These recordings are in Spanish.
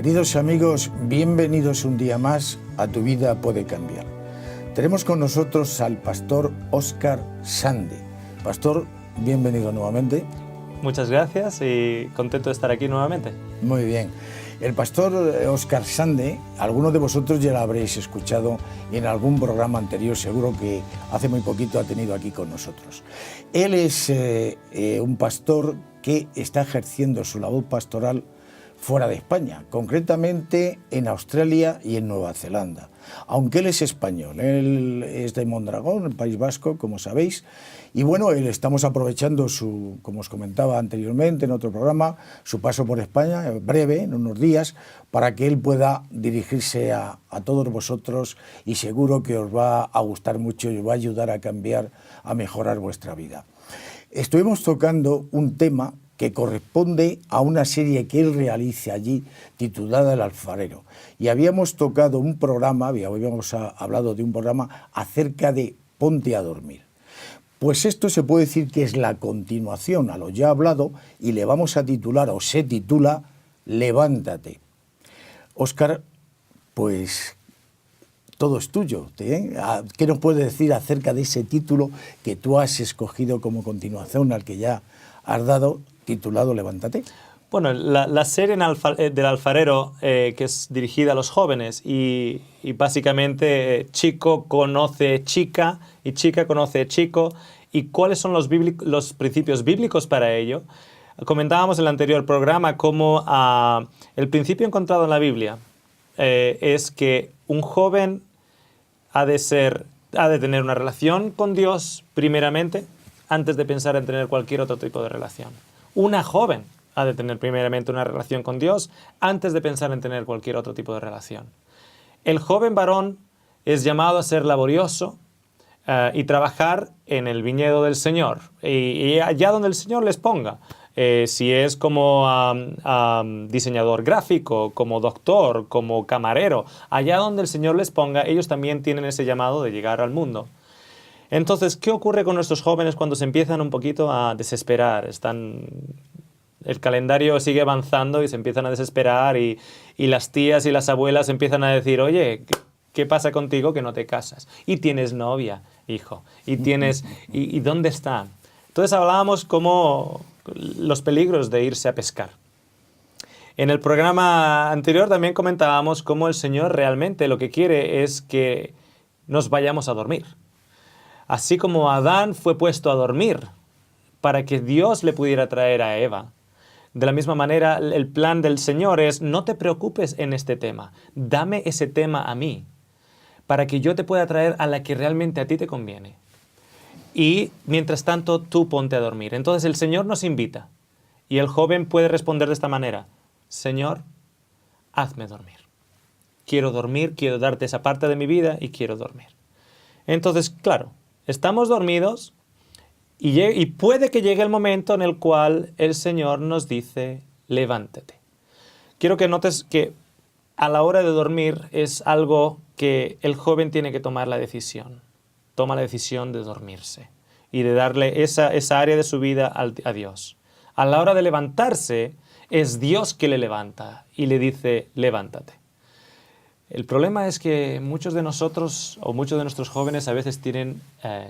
Queridos amigos, bienvenidos un día más a Tu Vida Puede Cambiar. Tenemos con nosotros al pastor Óscar Sande. Pastor, bienvenido nuevamente. Muchas gracias y contento de estar aquí nuevamente. Muy bien. El pastor Óscar Sande, algunos de vosotros ya lo habréis escuchado en algún programa anterior, seguro que hace muy poquito ha tenido aquí con nosotros. Él es un pastor que está ejerciendo su labor pastoral fuera de España, concretamente en Australia y en Nueva Zelanda. Aunque él es español, él es de Mondragón, el País Vasco, como sabéis, y bueno, estamos aprovechando su, como os comentaba anteriormente en otro programa, su paso por España, breve, en unos días, para que él pueda dirigirse a todos vosotros y seguro que os va a gustar mucho y os va a ayudar a cambiar, a mejorar vuestra vida. Estuvimos tocando un tema que corresponde a una serie que él realiza allí titulada El Alfarero. Y habíamos tocado un programa, habíamos hablado de un programa acerca de Ponte a dormir. Pues esto se puede decir que es la continuación a lo ya hablado y le vamos a titular, o se titula, Levántate. Óscar, pues todo es tuyo. ¿Qué nos puedes decir acerca de ese título que tú has escogido como continuación al que ya has dado, titulado Levántate? Bueno, la serie del Alfarero, que es dirigida a los jóvenes y básicamente chico conoce chica y chica conoce chico, y cuáles son los principios bíblicos para ello. Comentábamos en el anterior programa cómo el principio encontrado en la Biblia es que un joven ha de tener una relación con Dios primeramente antes de pensar en tener cualquier otro tipo de relación. Una joven ha de tener primeramente una relación con Dios antes de pensar en tener cualquier otro tipo de relación. El joven varón es llamado a ser laborioso y trabajar en el viñedo del Señor, y allá donde el Señor les ponga. Si es como diseñador gráfico, como doctor, como camarero, allá donde el Señor les ponga, ellos también tienen ese llamado de llegar al mundo. Entonces, ¿qué ocurre con nuestros jóvenes cuando se empiezan un poquito a desesperar? El calendario sigue avanzando y se empiezan a desesperar y las tías y las abuelas empiezan a decir, oye, ¿qué pasa contigo que no te casas? Y tienes novia, hijo, ¿y dónde está? Entonces hablábamos como los peligros de irse a pescar. En el programa anterior también comentábamos cómo el Señor realmente lo que quiere es que nos vayamos a dormir. Así como Adán fue puesto a dormir para que Dios le pudiera traer a Eva, de la misma manera el plan del Señor es: no te preocupes en este tema, dame ese tema a mí, para que yo te pueda traer a la que realmente a ti te conviene. Y mientras tanto tú ponte a dormir. Entonces el Señor nos invita y el joven puede responder de esta manera: Señor, hazme dormir. Quiero dormir, quiero darte esa parte de mi vida y quiero dormir. Entonces, claro, estamos dormidos y puede que llegue el momento en el cual el Señor nos dice, levántate. Quiero que notes que a la hora de dormir es algo que el joven tiene que tomar la decisión. Toma la decisión de dormirse y de darle esa área de su vida a Dios. A la hora de levantarse, es Dios que le levanta y le dice, levántate. El problema es que muchos de nosotros o muchos de nuestros jóvenes a veces tienen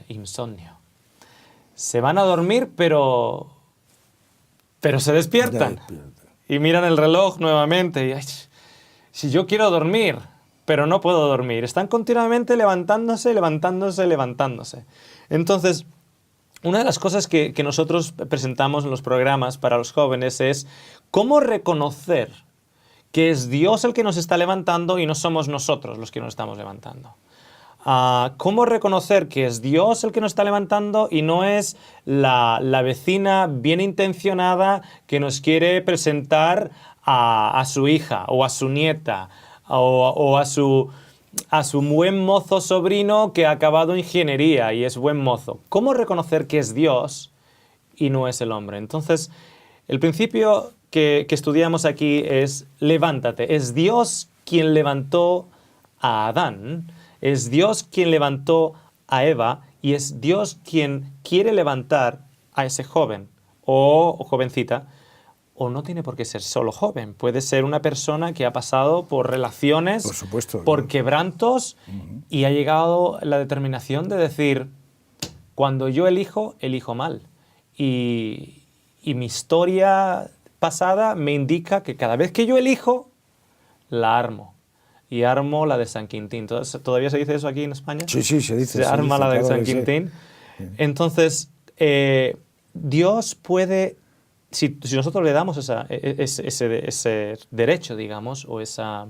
insomnio. Se van a dormir, pero se despiertan y miran el reloj nuevamente. Y, ay, si yo quiero dormir, pero no puedo dormir. Están continuamente levantándose. Entonces, una de las cosas que nosotros presentamos en los programas para los jóvenes es cómo reconocer que es Dios el que nos está levantando y no somos nosotros los que nos estamos levantando. ¿Cómo reconocer que es Dios el que nos está levantando y no es la vecina bien intencionada que nos quiere presentar a su hija o a su nieta o a su buen mozo sobrino que ha acabado ingeniería y es buen mozo? ¿Cómo reconocer que es Dios y no es el hombre? Entonces, el principio que estudiamos aquí es levántate. Es Dios quien levantó a Adán, es Dios quien levantó a Eva y es Dios quien quiere levantar a ese joven o jovencita o no tiene por qué ser solo joven. Puede ser una persona que ha pasado por relaciones, Por supuesto, por ¿no? quebrantos, y ha llegado la determinación de decir, cuando yo elijo, elijo mal. Y mi historia pasada me indica que cada vez que yo elijo, la armo. Y armo la de San Quintín. ¿Todavía se dice eso aquí en España? Sí, sí, se dice. Se arma la de claro San que sí. Quintín. Entonces, Dios puede, si nosotros le damos ese derecho, digamos, o esa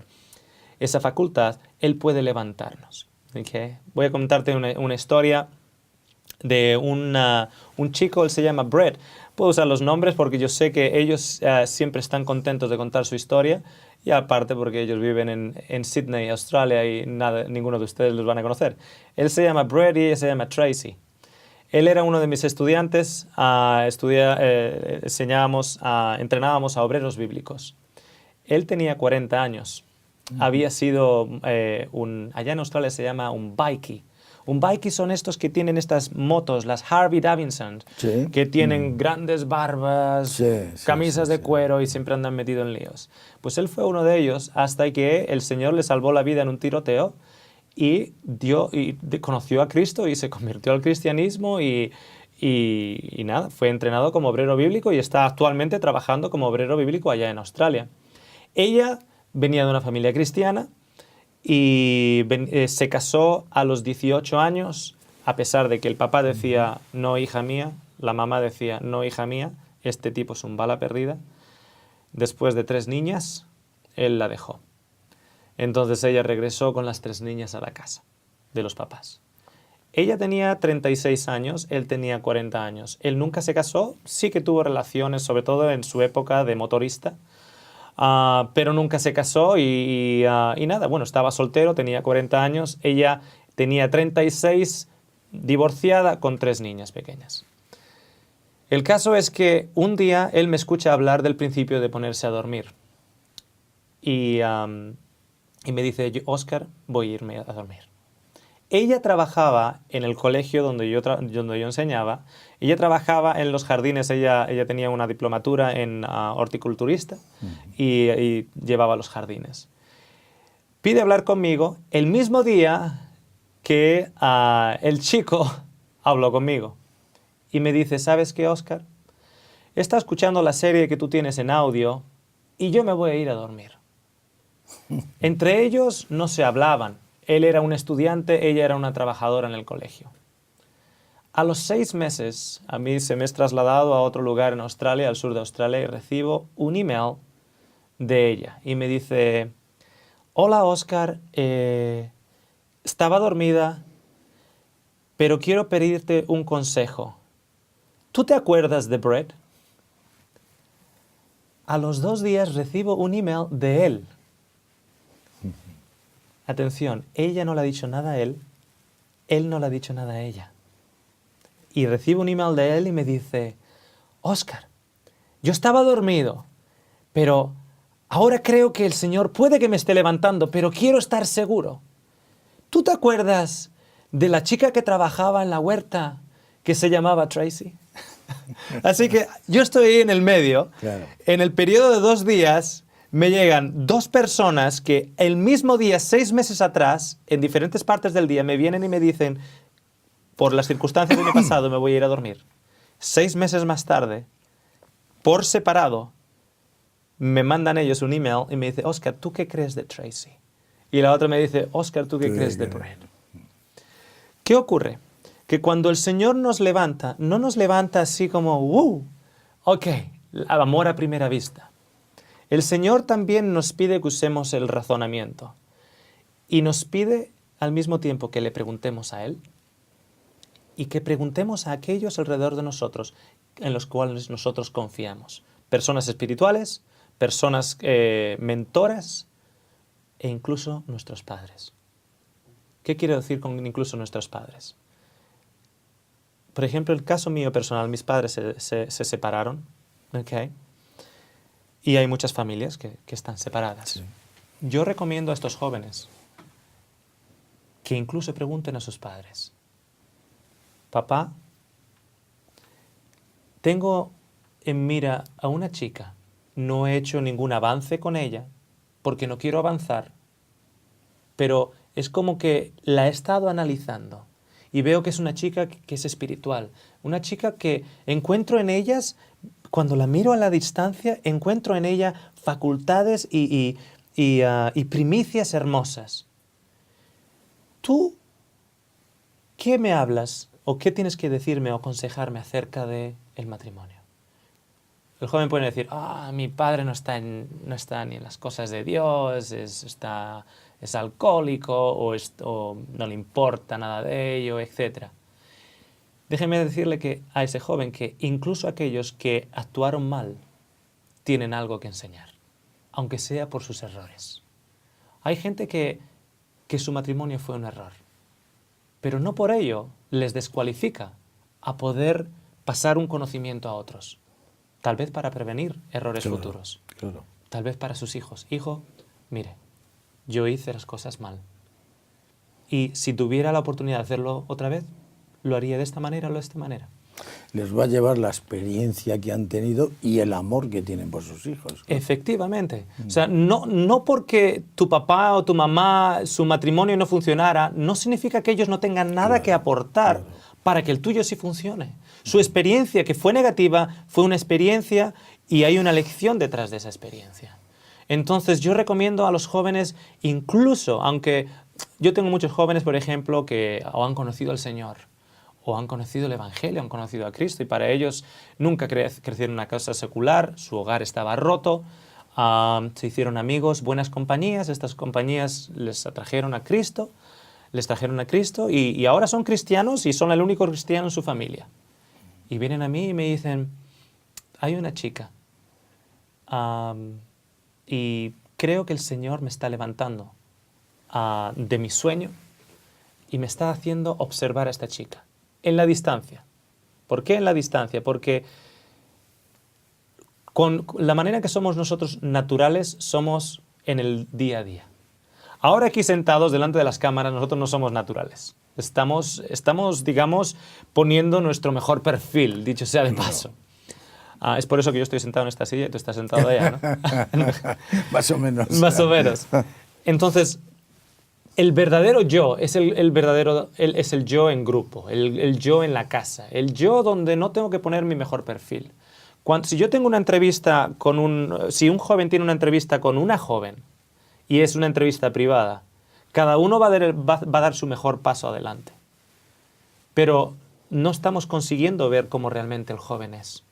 facultad, Él puede levantarnos. ¿Okay? Voy a contarte una historia de un chico, él se llama Brett. Puedo usar los nombres porque yo sé que ellos siempre están contentos de contar su historia, y aparte porque ellos viven en Sydney, Australia, y ninguno de ustedes los van a conocer. Él se llama Brett y ella se llama Tracy. Él era uno de mis estudiantes, entrenábamos a obreros bíblicos. Él tenía 40 años. Había sido allá en Australia se llama un bikie. Un bikie son estos que tienen estas motos, las Harley Davidson, Sí. que tienen grandes barbas, Sí, camisas de sí. cuero y siempre andan metidos en líos. Pues él fue uno de ellos hasta que el Señor le salvó la vida en un tiroteo y conoció a Cristo y se convirtió al cristianismo y nada, fue entrenado como obrero bíblico y está actualmente trabajando como obrero bíblico allá en Australia. Ella venía de una familia cristiana y se casó a los 18 años, a pesar de que el papá decía, no, hija mía, la mamá decía, no, hija mía, este tipo es un bala perdida. Después de 3 niñas, él la dejó. Entonces ella regresó con las 3 niñas a la casa de los papás. Ella tenía 36 años, él tenía 40 años. Él nunca se casó, sí que tuvo relaciones, sobre todo en su época de motorista, pero nunca se casó y nada, bueno, estaba soltero, tenía 40 años, ella tenía 36, divorciada con 3 niñas pequeñas. El caso es que un día él me escucha hablar del principio de ponerse a dormir y me dice, Óscar, voy a irme a dormir. Ella trabajaba en el colegio donde yo enseñaba. Ella trabajaba en los jardines. Ella tenía una diplomatura en horticulturista y llevaba los jardines. Pide hablar conmigo el mismo día que el chico habló conmigo. Y me dice, ¿sabes qué, Óscar? He estado escuchando la serie que tú tienes en audio y yo me voy a ir a dormir. Entre ellos no se hablaban. Él era un estudiante, ella era una trabajadora en el colegio. A los 6 meses, a mí se me es trasladado a otro lugar en Australia, al sur de Australia, y recibo un email de ella. Y me dice, hola Óscar, estaba dormida, pero quiero pedirte un consejo. ¿Tú te acuerdas de Brett? A los 2 días recibo un email de él. Atención, ella no le ha dicho nada a él no le ha dicho nada a ella. Y recibo un email de él y me dice, Óscar, yo estaba dormido, pero ahora creo que el Señor puede que me esté levantando, pero quiero estar seguro. ¿Tú te acuerdas de la chica que trabajaba en la huerta que se llamaba Tracy? Así que yo estoy ahí en el medio. Claro. En el periodo de 2 días me llegan 2 personas que el mismo día, 6 meses atrás, en diferentes partes del día, me vienen y me dicen, por las circunstancias de mi pasado me voy a ir a dormir. 6 meses más tarde, por separado, me mandan ellos un email y me dice, Óscar, ¿tú qué crees de Tracy? Y la otra me dice, Óscar, ¿tú qué crees de Brett? ¿Qué ocurre? Que cuando el Señor nos levanta, no nos levanta así como, ok, amor a primera vista. El Señor también nos pide que usemos el razonamiento y nos pide al mismo tiempo que le preguntemos a Él y que preguntemos a aquellos alrededor de nosotros en los cuales nosotros confiamos. Personas espirituales, personas mentoras e incluso nuestros padres. ¿Qué quiero decir con incluso nuestros padres? Por ejemplo, el caso mío personal, mis padres se separaron, ¿ok? Y hay muchas familias que están separadas. Sí. Yo recomiendo a estos jóvenes que incluso pregunten a sus padres, papá, tengo en mira a una chica no he hecho ningún avance con ella, porque no quiero avanzar, pero es como que la he estado analizando y veo que es una chica que es espiritual, una chica que encuentro en ellas, cuando la miro a la distancia, encuentro en ella facultades y primicias hermosas. ¿Tú qué me hablas o qué tienes que decirme o aconsejarme acerca del matrimonio? El joven puede decir, mi padre no está ni en las cosas de Dios, es alcohólico o no le importa nada de ello, etc. Déjeme decirle a ese joven que incluso aquellos que actuaron mal tienen algo que enseñar, aunque sea por sus errores. Hay gente que su matrimonio fue un error, pero no por ello les descualifica a poder pasar un conocimiento a otros. Tal vez para prevenir errores futuros. Claro. Tal vez para sus hijos. Hijo, mire, yo hice las cosas mal. Y si tuviera la oportunidad de hacerlo otra vez, lo haría de esta manera o de esta manera. Les va a llevar la experiencia que han tenido y el amor que tienen por sus hijos. Efectivamente. O sea, no porque tu papá o tu mamá, su matrimonio no funcionara, no significa que ellos no tengan nada que aportar para que el tuyo sí funcione. Su experiencia, que fue negativa, fue una experiencia y hay una lección detrás de esa experiencia. Entonces, yo recomiendo a los jóvenes, incluso, aunque yo tengo muchos jóvenes, por ejemplo, que o han conocido al Señor, o han conocido el Evangelio, han conocido a Cristo, y para ellos nunca crecieron en una casa secular, su hogar estaba roto, se hicieron amigos, buenas compañías, estas compañías les atrajeron a Cristo, y ahora son cristianos y son el único cristiano en su familia. Y vienen a mí y me dicen, hay una chica, y creo que el Señor me está levantando de mi sueño y me está haciendo observar a esta chica. En la distancia. ¿Por qué en la distancia? Porque con la manera que somos nosotros naturales, somos en el día a día. Ahora aquí sentados delante de las cámaras, nosotros no somos naturales. Estamos, digamos, poniendo nuestro mejor perfil, dicho sea de paso. Es por eso que yo estoy sentado en esta silla y tú estás sentado allá, ¿no? Más o menos. Más o menos. Entonces, el verdadero yo es el yo en grupo, el yo en la casa, el yo donde no tengo que poner mi mejor perfil. Si yo tengo una entrevista si un joven tiene una entrevista con una joven y es una entrevista privada, cada uno va a dar su mejor paso adelante. Pero no estamos consiguiendo ver cómo realmente el joven es.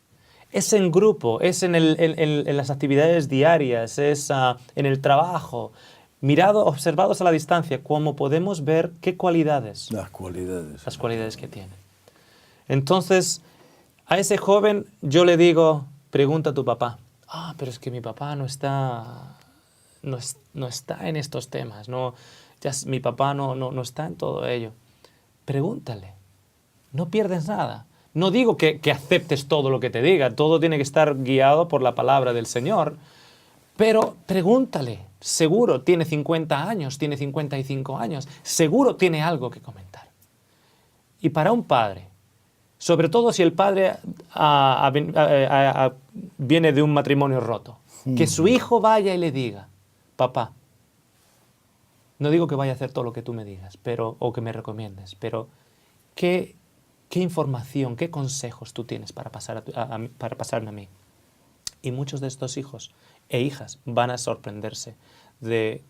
Es en grupo, es en las actividades diarias, es en el trabajo, observados a la distancia, cómo podemos ver qué cualidades. Las cualidades Que tiene. Entonces, a ese joven yo le digo, pregunta a tu papá. Pero es que mi papá no está en estos temas, mi papá no está en todo ello. Pregúntale, no pierdes nada. No digo que aceptes todo lo que te diga, todo tiene que estar guiado por la palabra del Señor, pero pregúntale, seguro tiene 50 años, tiene 55 años, seguro tiene algo que comentar. Y para un padre, sobre todo si el padre viene de un matrimonio roto, que su hijo vaya y le diga, papá, no digo que vaya a hacer todo lo que tú me digas, o que me recomiendes, pero ¿qué información, qué consejos tú tienes para pasarme a mí? Y muchos de estos hijos e hijas van a sorprenderse de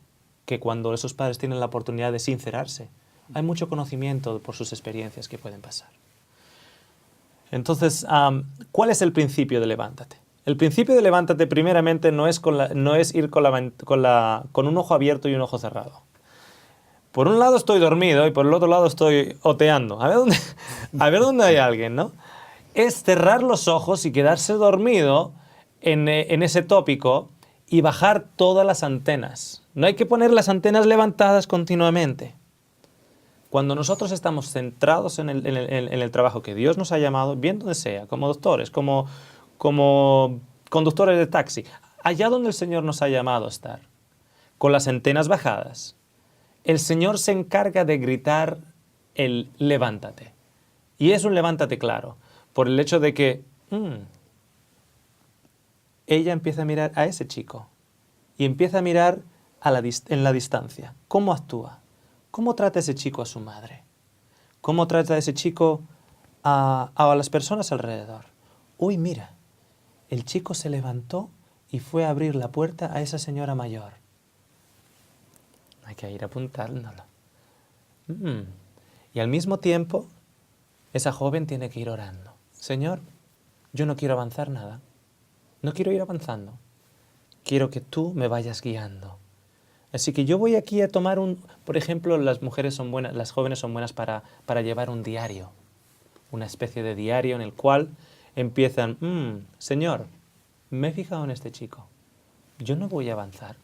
que cuando esos padres tienen la oportunidad de sincerarse, hay mucho conocimiento por sus experiencias que pueden pasar. Entonces, ¿cuál es el principio de levántate? El principio de levántate primeramente no es ir con un ojo abierto y un ojo cerrado. Por un lado estoy dormido y por el otro lado estoy oteando. A ver dónde hay alguien, ¿no? Es cerrar los ojos y quedarse dormido en ese tópico y bajar todas las antenas. No hay que poner las antenas levantadas continuamente. Cuando nosotros estamos centrados en el trabajo que Dios nos ha llamado, bien donde sea, como doctores, como conductores de taxi, allá donde el Señor nos ha llamado a estar, con las antenas bajadas, el Señor se encarga de gritar el levántate. Y es un levántate claro, por el hecho de que ella empieza a mirar a ese chico y empieza a mirar en la distancia. ¿Cómo actúa? ¿Cómo trata ese chico a su madre? ¿Cómo trata ese chico a las personas alrededor? Uy, mira, el chico se levantó y fue a abrir la puerta a esa señora mayor. Hay que ir apuntándolo. Y al mismo tiempo, esa joven tiene que ir orando. Señor, yo no quiero avanzar nada. No quiero ir avanzando. Quiero que tú me vayas guiando. Así que yo voy aquí a tomar por ejemplo, las jóvenes son buenas para llevar un diario. Una especie de diario en el cual empiezan, Señor, me he fijado en este chico. Yo no voy a avanzar.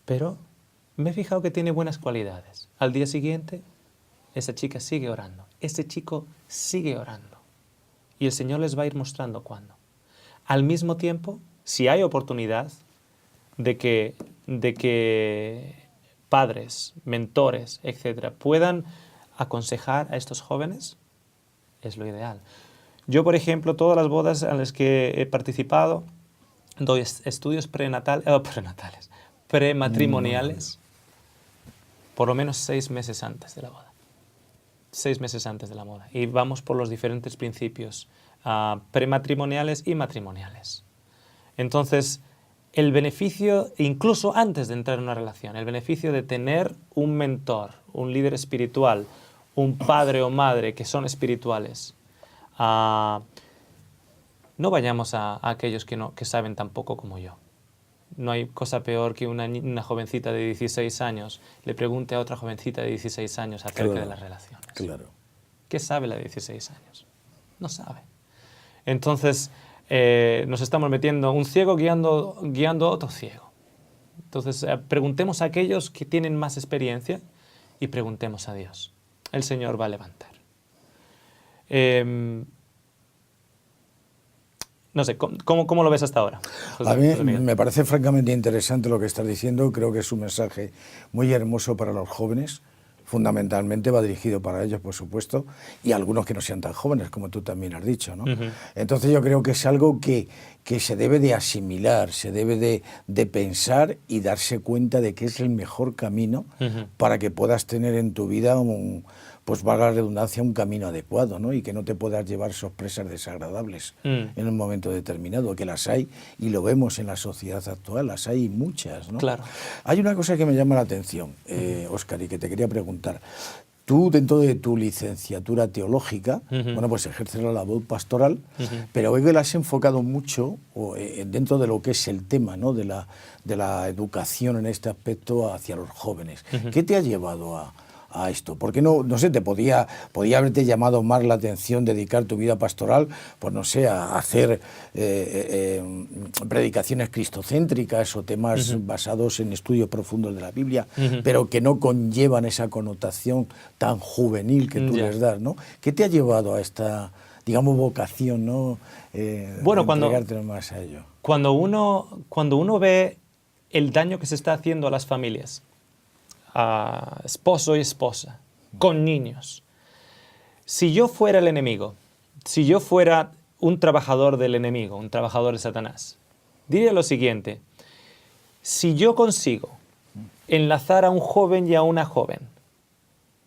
Pero me he fijado que tiene buenas cualidades. Al día siguiente, esa chica sigue orando. Ese chico sigue orando. Y el Señor les va a ir mostrando cuándo. Al mismo tiempo, si hay oportunidad de que padres, mentores, etcétera, puedan aconsejar a estos jóvenes, es lo ideal. Yo, por ejemplo, todas las bodas en las que he participado, doy estudios prematrimoniales, por lo menos 6 meses antes de la boda. 6 meses antes de la boda. Y vamos por los diferentes principios prematrimoniales y matrimoniales. Entonces, el beneficio, incluso antes de entrar en una relación, el beneficio de tener un mentor, un líder espiritual, un padre o madre que son espirituales, no vayamos a aquellos que saben tan poco como yo. No hay cosa peor que una jovencita de 16 años le pregunte a otra jovencita de 16 años acerca de las relaciones. Claro. ¿Qué sabe la de 16 años? No sabe. Entonces, nos estamos metiendo un ciego guiando a otro ciego. Entonces, preguntemos a aquellos que tienen más experiencia y preguntemos a Dios. El Señor va a levantar. No sé, ¿cómo lo ves hasta ahora? A mí me parece francamente interesante lo que estás diciendo. Creo que es un mensaje muy hermoso para los jóvenes. Fundamentalmente va dirigido para ellos, por supuesto, y algunos que no sean tan jóvenes, como tú también has dicho, ¿no? Entonces yo creo que es algo que se debe de asimilar, se debe de pensar y darse cuenta de que es el mejor camino para que puedas tener en tu vida pues valga la redundancia, un camino adecuado, ¿no? Y que no te puedas llevar sorpresas desagradables en un momento determinado, que las hay y lo vemos en la sociedad actual, las hay muchas, ¿no? Claro. Hay una cosa que me llama la atención, Óscar, y que te quería preguntar. Tú, dentro de tu licenciatura teológica, bueno, pues ejerces la labor pastoral, pero hoy que la has enfocado mucho dentro de lo que es el tema, ¿no? de la educación en este aspecto hacia los jóvenes. ¿Qué te ha llevado a esto? Porque no sé, te podía haberte llamado más la atención dedicar tu vida pastoral, pues no sé, a hacer predicaciones cristocéntricas o temas basados en estudios profundos de la Biblia, pero que no conllevan esa connotación tan juvenil que tú les das, ¿no? ¿Qué te ha llevado a esta, digamos, vocación, ¿no? Bueno, entregarte más a ello. Cuando uno ve el daño que se está haciendo a las familias, a esposo y esposa, con niños. Si yo fuera el enemigo, si yo fuera un trabajador del enemigo, un trabajador de Satanás, diría lo siguiente: si yo consigo enlazar a un joven y a una joven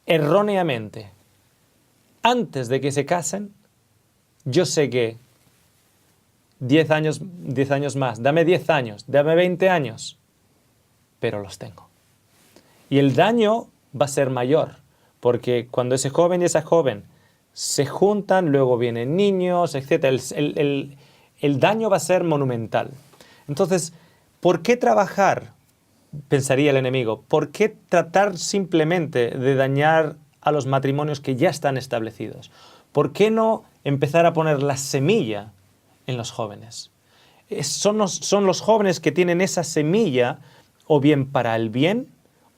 erróneamente antes de que se casen, yo sé que 10 años más, dame 10 años, dame 20 años, pero los tengo. Y el daño va a ser mayor, porque cuando ese joven y esa joven se juntan, luego vienen niños, etc., el daño va a ser monumental. Entonces, ¿por qué trabajar? Pensaría el enemigo. ¿Por qué tratar simplemente de dañar a los matrimonios que ya están establecidos? ¿Por qué no empezar a poner la semilla en los jóvenes? Son los jóvenes que tienen esa semilla, o bien para el bien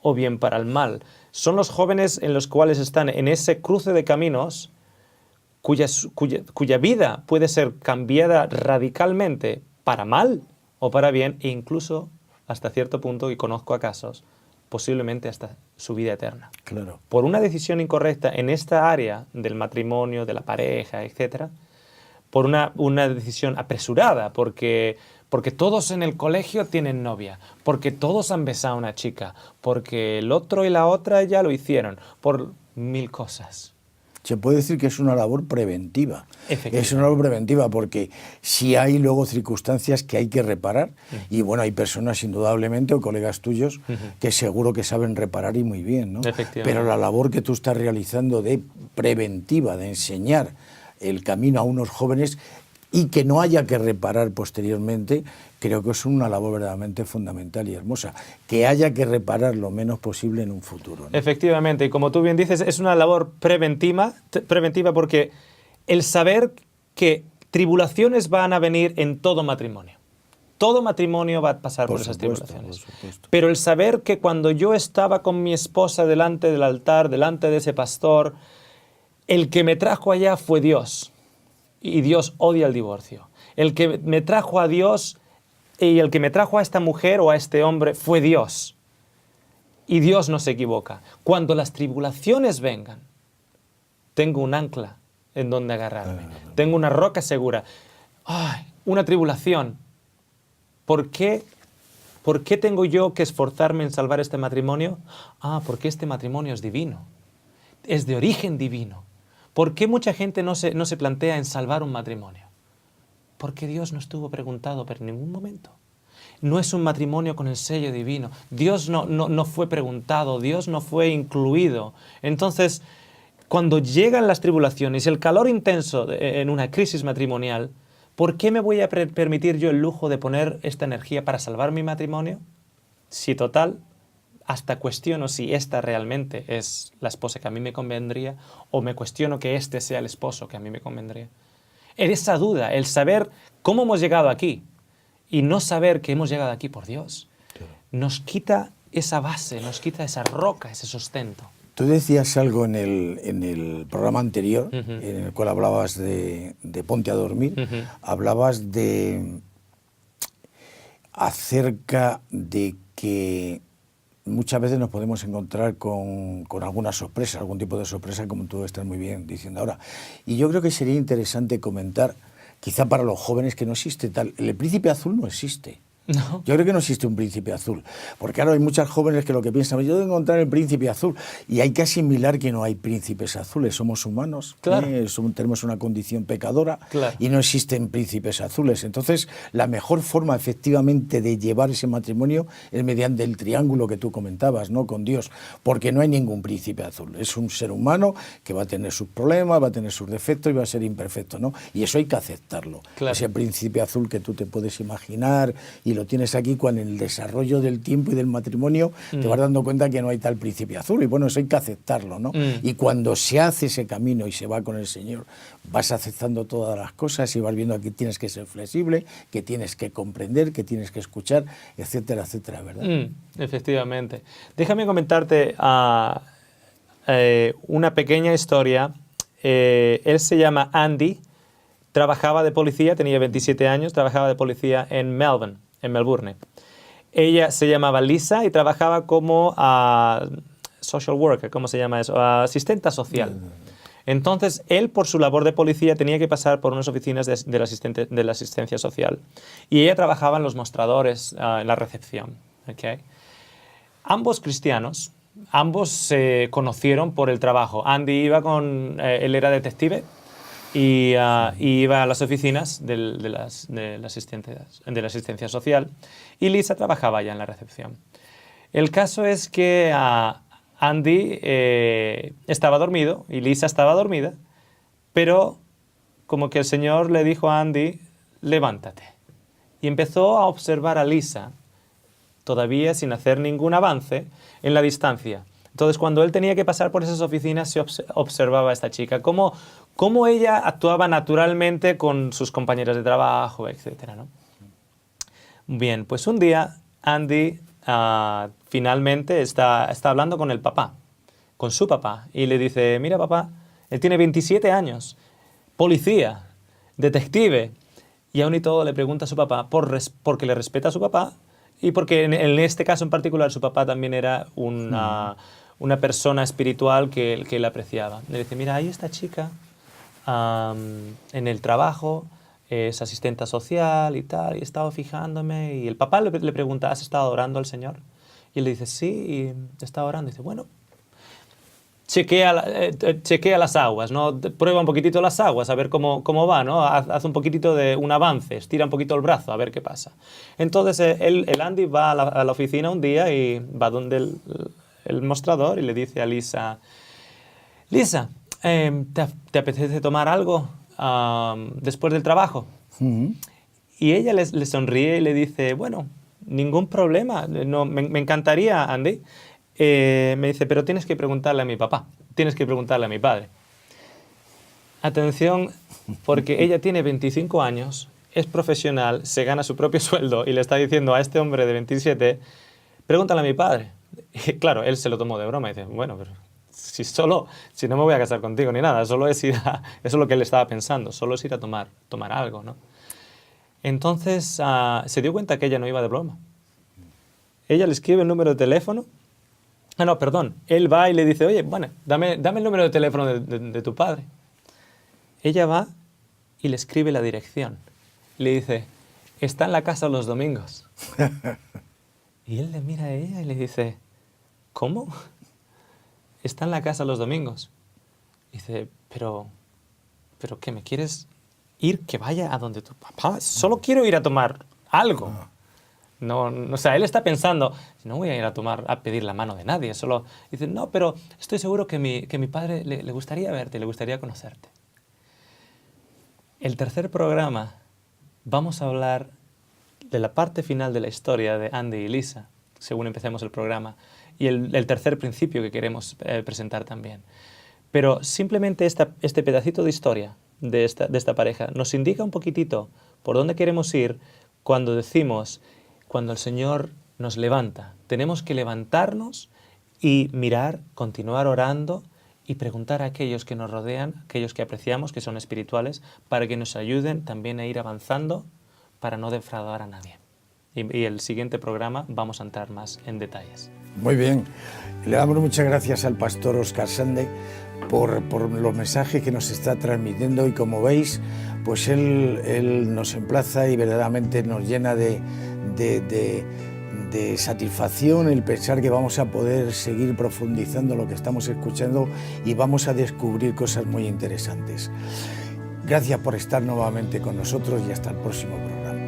o bien para el mal. Son los jóvenes en los cuales están en ese cruce de caminos cuya vida puede ser cambiada radicalmente para mal o para bien, e incluso hasta cierto punto, y conozco casos, posiblemente hasta su vida eterna. Claro. Por una decisión incorrecta en esta área del matrimonio, de la pareja, etc., por una decisión apresurada, porque todos en el colegio tienen novia, porque todos han besado a una chica, porque el otro y la otra ya lo hicieron, por 1000 cosas. Se puede decir que es una labor preventiva. Es una labor preventiva porque sí hay luego circunstancias que hay que reparar y bueno, hay personas indudablemente o colegas tuyos que seguro que saben reparar y muy bien, ¿no? Pero la labor que tú estás realizando de preventiva, de enseñar el camino a unos jóvenes y que no haya que reparar posteriormente, creo que es una labor verdaderamente fundamental y hermosa. Que haya que reparar lo menos posible en un futuro, ¿no? Efectivamente, y como tú bien dices, es una labor preventiva porque el saber que tribulaciones van a venir en todo matrimonio. Todo matrimonio va a pasar por esas tribulaciones. Por supuesto. Pero el saber que cuando yo estaba con mi esposa delante del altar, delante de ese pastor, el que me trajo allá fue Dios. Y Dios odia el divorcio. El que me trajo a Dios y el que me trajo a esta mujer o a este hombre fue Dios. Y Dios no se equivoca. Cuando las tribulaciones vengan, tengo un ancla en donde agarrarme. Tengo una roca segura. ¡Ay! Una tribulación. ¿Por qué tengo yo que esforzarme en salvar este matrimonio? Porque este matrimonio es divino. Es de origen divino. ¿Por qué mucha gente no se plantea en salvar un matrimonio? Porque Dios no estuvo preguntado por ningún momento. No es un matrimonio con el sello divino. Dios no fue preguntado, Dios no fue incluido. Entonces, cuando llegan las tribulaciones y el calor intenso en una crisis matrimonial, ¿por qué me voy a permitir yo el lujo de poner esta energía para salvar mi matrimonio? Si total, hasta cuestiono si esta realmente es la esposa que a mí me convendría o me cuestiono que este sea el esposo que a mí me convendría. En esa duda, el saber cómo hemos llegado aquí y no saber que hemos llegado aquí por Dios, nos quita esa base, nos quita esa roca, ese sustento. Tú decías algo en el programa anterior, en el cual hablabas de Ponte a Dormir, hablabas acerca de que muchas veces nos podemos encontrar con alguna sorpresa, algún tipo de sorpresa, como tú estás muy bien diciendo ahora. Y yo creo que sería interesante comentar, quizá para los jóvenes, que no existe tal. El príncipe azul no existe. No. Yo creo que no existe un príncipe azul, porque ahora hay muchas jóvenes que lo que piensan, yo debo encontrar el príncipe azul, y hay que asimilar que no hay príncipes azules, somos humanos, claro. Tenemos una condición pecadora, claro. Y no existen príncipes azules. Entonces, la mejor forma efectivamente de llevar ese matrimonio es mediante el triángulo que tú comentabas, ¿no? Con Dios, porque no hay ningún príncipe azul, es un ser humano que va a tener sus problemas, va a tener sus defectos y va a ser imperfecto, ¿no? Y eso hay que aceptarlo. Claro. Ese príncipe azul que tú te puedes imaginar y lo tienes aquí cuando en el desarrollo del tiempo y del matrimonio te vas dando cuenta que no hay tal príncipe azul y bueno, eso hay que aceptarlo, ¿no? Y cuando se hace ese camino y se va con el Señor, vas aceptando todas las cosas y vas viendo que tienes que ser flexible, que tienes que comprender, que tienes que escuchar, etcétera, etcétera, ¿verdad? Efectivamente. Déjame comentarte una pequeña historia. Él se llama Andy, trabajaba de policía, tenía 27 años, trabajaba de policía en Melbourne. Ella se llamaba Lisa y trabajaba como social worker, ¿cómo se llama eso? Asistenta social. Entonces, él, por su labor de policía, tenía que pasar por unas oficinas de la asistencia social. Y ella trabajaba en los mostradores, en la recepción. ¿Okay? Ambos cristianos, ambos se conocieron por el trabajo. Andy iba él era detective, y iba a las oficinas de la asistencia social, y Lisa trabajaba ya en la recepción. El caso es que Andy estaba dormido y Lisa estaba dormida, pero como que el Señor le dijo a Andy, levántate. Y empezó a observar a Lisa, todavía sin hacer ningún avance, en la distancia. Entonces, cuando él tenía que pasar por esas oficinas, se observaba a esta chica, cómo ella actuaba naturalmente con sus compañeras de trabajo, etc., ¿no? Bien, pues un día Andy finalmente está hablando con el papá, con su papá, y le dice, mira papá, él tiene 27 años, policía, detective, y aún y todo le pregunta a su papá porque le respeta a su papá y porque en este caso en particular su papá también era una persona espiritual que él apreciaba. Le dice, mira, hay esta chica en el trabajo, es asistenta social y tal, y he estado fijándome, y el papá le pregunta, ¿has estado orando al Señor? Y él le dice, sí, y he estado orando. Y dice, bueno, chequea las aguas, ¿no? Prueba un poquitito las aguas, a ver cómo va, ¿no? Haz un poquitito de un avance, estira un poquito el brazo, a ver qué pasa. Entonces, el Andy va a la oficina un día y va donde el mostrador y le dice a Lisa, Lisa, ¿te apetece tomar algo después del trabajo? Y ella le sonríe y le dice, bueno, ningún problema, no, me encantaría, Andy. Me dice, pero tienes que preguntarle a mi papá, tienes que preguntarle a mi padre. Atención, porque ella tiene 25 años, es profesional, se gana su propio sueldo y le está diciendo a este hombre de 27, pregúntale a mi padre. Y claro, él se lo tomó de broma y dice, bueno, pero si no me voy a casar contigo ni nada, solo es ir eso es lo que él estaba pensando, solo es ir a tomar algo, ¿no? Entonces se dio cuenta que ella no iba de broma. Ella le escribe el número de teléfono. No, perdón. Él va y le dice, oye, bueno, dame el número de teléfono de tu padre. Ella va y le escribe la dirección. Le dice, está en la casa los domingos. Y él le mira a ella y le dice, ¿cómo? Está en la casa los domingos. Dice, pero ¿qué me quieres ir? Que vaya a donde tu papá. Solo quiero ir a tomar algo. No, o sea, él está pensando, no voy a ir a pedir la mano de nadie. Solo dice, no, pero estoy seguro que mi padre le gustaría verte, le gustaría conocerte. El tercer programa vamos a hablar de la parte final de la historia de Andy y Lisa, según empecemos el programa, y el tercer principio que queremos presentar también. Pero simplemente este pedacito de historia de esta pareja nos indica un poquitito por dónde queremos ir cuando decimos, cuando el Señor nos levanta. Tenemos que levantarnos y mirar, continuar orando y preguntar a aquellos que nos rodean, aquellos que apreciamos, que son espirituales, para que nos ayuden también a ir avanzando para no defraudar a nadie. Y el siguiente programa vamos a entrar más en detalles. Muy bien. Le damos muchas gracias al pastor Óscar Sande por los mensajes que nos está transmitiendo y como veis, pues él nos emplaza y verdaderamente nos llena de satisfacción el pensar que vamos a poder seguir profundizando lo que estamos escuchando y vamos a descubrir cosas muy interesantes. Gracias por estar nuevamente con nosotros y hasta el próximo programa.